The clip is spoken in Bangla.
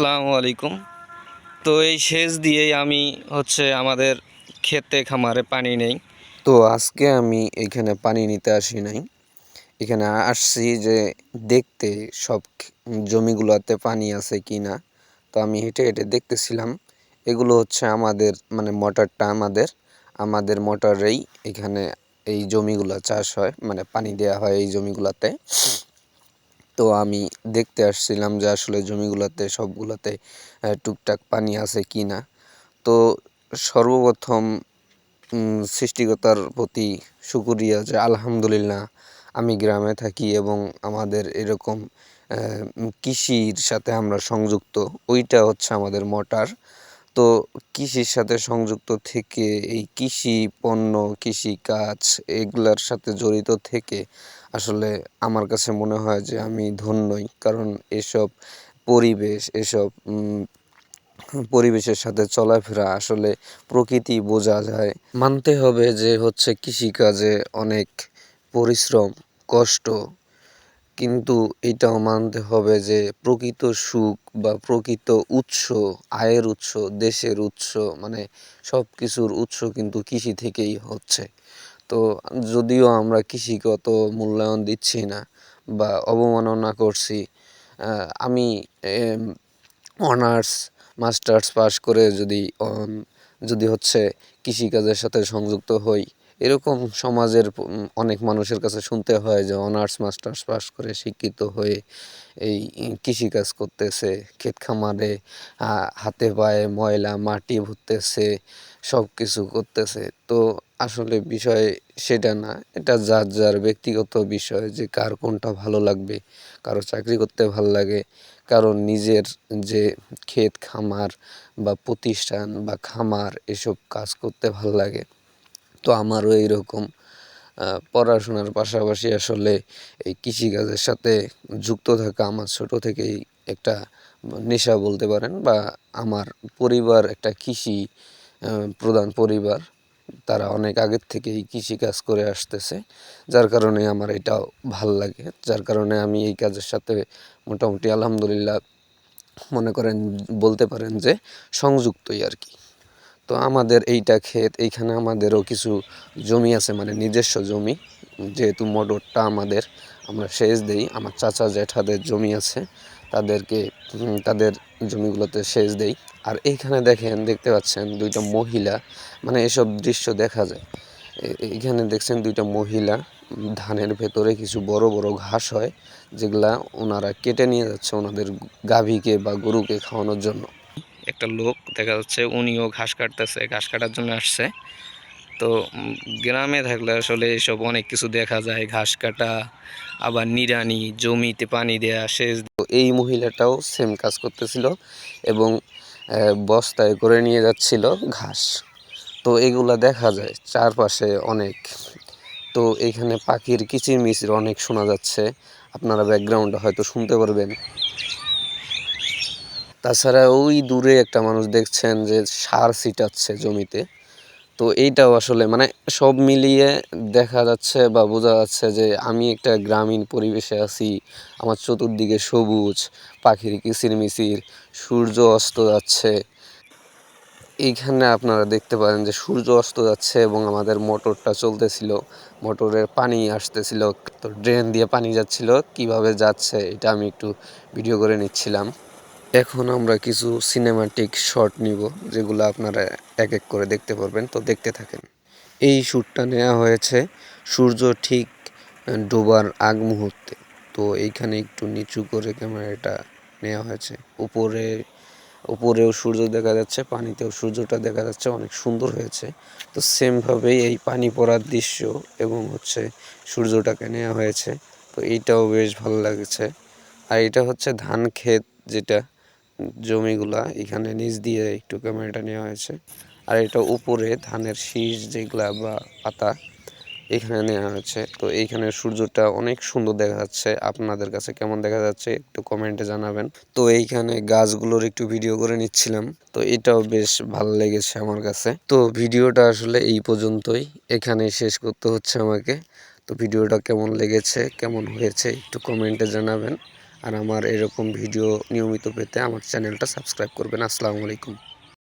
আসসালামু আলাইকুম। তো এই সেচ দিয়েই আমি আমাদের ক্ষেতে খামারে পানি নেই। তো আজকে আমি এখানে পানি নিতে আসি নাই, এখানে আসছি যে দেখতে সব জমিগুলোতে পানি আছে কি না। তো আমি হেঁটে হেঁটে দেখতেছিলাম, এগুলো হচ্ছে আমাদের মানে মোটরটা আমাদের মোটরেই এখানে এই জমিগুলো চাষ হয়, মানে পানি দেওয়া হয় এই জমিগুলোতে। তো আমি দেখতে আসছিলাম যে আসলে জমিগুলোতে সবগুলোতে টুকটাক পানি আছে কি না। তো সর্বপ্রথম সৃষ্টিকর্তার প্রতি শুকরিয়া যে আলহামদুলিল্লাহ আমি গ্রামে থাকি এবং আমাদের এরকম কৃষির সাথে আমরা সংযুক্ত। ওইটা হচ্ছে আমাদের মোটর। তো কৃষির সাথে সংযুক্ত থেকে এই কৃষি পণ্য, কৃষিকাজ এগুলার সাথে জড়িত থেকে আসলে আমার কাছে মনে হয় যে আমি ধন্যই। কারণ এসব এসব পরিবেশের সাথে চলাফেরা আসলে প্রকৃতি বোঝা যায়। মানতে হবে যে হচ্ছে কৃষিকাজে অনেক পরিশ্রম, কষ্ট, কিন্তু এটাও মানতে হবে যে প্রকৃত সুখ বা প্রকৃত উৎস, আয়ের উৎস, দেশের উৎস, মানে সব কিছুর উৎস কিন্তু কৃষি থেকেই হচ্ছে। তো যদিও আমরা কৃষিকে অত মূল্যায়ন দিচ্ছি না বা অবমাননা করছি, আমি অনার্স মাস্টার্স পাশ করে যদি হচ্ছে কৃষিকাজের সাথে সংযুক্ত হই, এরকম সমাজের অনেক মানুষের কাছে শুনতে হয় যে অনার্স মাস্টার্স পাশ করে শিক্ষিত হয়ে এই কৃষিকাজ করতেছে, ক্ষেত খামারে হাতে পায়ে ময়লা মাটি ভরতেছে, সব কিছু করতেছে। তো আসলে বিষয় সেটা না, এটা যার যার ব্যক্তিগত বিষয় যে কার কোনটা ভালো লাগবে। কারো চাকরি করতে ভাল লাগে, কারো নিজের যে ক্ষেত খামার বা প্রতিষ্ঠান বা খামার এসব কাজ করতে ভাল লাগে। তো আমারও এইরকম পড়াশোনার পাশাপাশি আসলে এই কৃষিকাজের সাথে যুক্ত থাকা আমার ছোট থেকেই একটা নেশা বলতে পারেন। বা আমার পরিবার একটা কৃষি প্রধান পরিবার, তারা অনেক আগের থেকেই কৃষিকাজ করে আসতেছে, যার কারণে আমার এটাও ভাল লাগে, যার কারণে আমি এই কাজের সাথে মোটামুটি আলহামদুলিল্লাহ মনে করেন বলতে পারেন যে সংযুক্তই আর কি। তো আমাদের এইটা ক্ষেত, এইখানে আমাদেরও কিছু জমি আছে, মানে নিজস্ব জমি। যেহেতু মোটরটা আমরা সেচ দেই, আমার চাচা জ্যাঠাদের জমি আছে, তাদেরকে তাদের জমিগুলোতে সেচ দেই। আর এইখানে দেখতে পাচ্ছেন দুইটা মহিলা, মানে এসব দৃশ্য দেখা যায়। এইখানে দেখছেন দুইটা মহিলা ধানের ভেতরে কিছু বড় বড় ঘাস হয়, যেগুলা ওনারা কেটে নিয়ে যাচ্ছে ওনাদের গাভীকে বা গরুকে খাওয়ানোর জন্য। একটা লোক দেখা যাচ্ছে, উনিও ঘাস কাটতেছে, ঘাস কাটার জন্য আসছে। তো গ্রামে থাকলে আসলে এসব অনেক কিছু দেখা যায়, ঘাস কাটা, আবার নিড়ানি, জমিতে পানি দেয়া, সেচ। তো এই মহিলাটাও সেম কাজ করতেছিল এবং বস্তায় করে নিয়ে যাচ্ছিল ঘাস। তো এগুলা দেখা যায় চারপাশে অনেক। তো এইখানে পাখির কিচিরমিচির অনেক শোনা যাচ্ছে, আপনারা ব্যাকগ্রাউন্ডে হয়তো শুনতে পারবেন। তাছাড়া ওই দূরে একটা মানুষ দেখছেন যে সার ছিটাচ্ছে জমিতে। তো এইটাও আসলে মানে সব মিলিয়ে দেখা যাচ্ছে বা বোঝা যাচ্ছে যে আমি একটা গ্রামীণ পরিবেশে আছি। আমার চতুর্দিকে সবুজ, পাখির কিচিরমিচির, সূর্য অস্ত যাচ্ছে। এইখানে আপনারা দেখতে পারেন যে সূর্য অস্ত যাচ্ছে এবং আমাদের মোটরটা চলতেছিল, মোটরের পানি আসতেছিল। তো ড্রেন দিয়ে পানি যাচ্ছিল, কিভাবে যাচ্ছে এটা আমি একটু ভিডিও করে নিচ্ছিলাম। এখন আমরা কিছু সিনেমাটিক শট নিব, যেগুলো আপনারা এক এক করে দেখতে পারবেন। তো দেখতে থাকেন। এই শ্যুটটা নেওয়া হয়েছে সূর্য ঠিক ডোবার আগ মুহূর্তে। তো এইখানে একটু নিচু করে ক্যামেরাটা নেওয়া হয়েছে। উপরেও সূর্য দেখা যাচ্ছে, পানিতেও সূর্যটা দেখা যাচ্ছে, অনেক সুন্দর হয়েছে। তো সেমভাবেই এই পানি পড়ার দৃশ্য এবং সূর্যটাকে নেওয়া হয়েছে। তো এইটাও বেশ ভালো লাগছে। আর এটা হচ্ছে ধান ক্ষেত, যেটা জমিগুলা এখানে নিচ দিয়ে একটু ক্যামেরাটা নেওয়া হয়েছে। আর এটা উপরে ধানের শীষ যেগুলা বা পাতা এখানে নেওয়া হয়েছে। তো এইখানে সূর্যটা অনেক সুন্দর দেখা যাচ্ছে। আপনাদের কাছে কেমন দেখা যাচ্ছে একটু কমেন্টে জানাবেন। তো এইখানে গাছগুলোর একটু ভিডিও করে নিচ্ছিলাম। তো এটাও বেশ ভালো লেগেছে আমার কাছে। তো ভিডিওটা আসলে এই পর্যন্তই, এখানেই শেষ করতে হচ্ছে আমাকে। তো ভিডিওটা কেমন লেগেছে, কেমন হয়েছে একটু কমেন্টে জানাবেন। আর আমার এরকম ভিডিও নিয়মিত পেতে আমার চ্যানেলটা সাবস্ক্রাইব করবেন। আসসালামু আলাইকুম।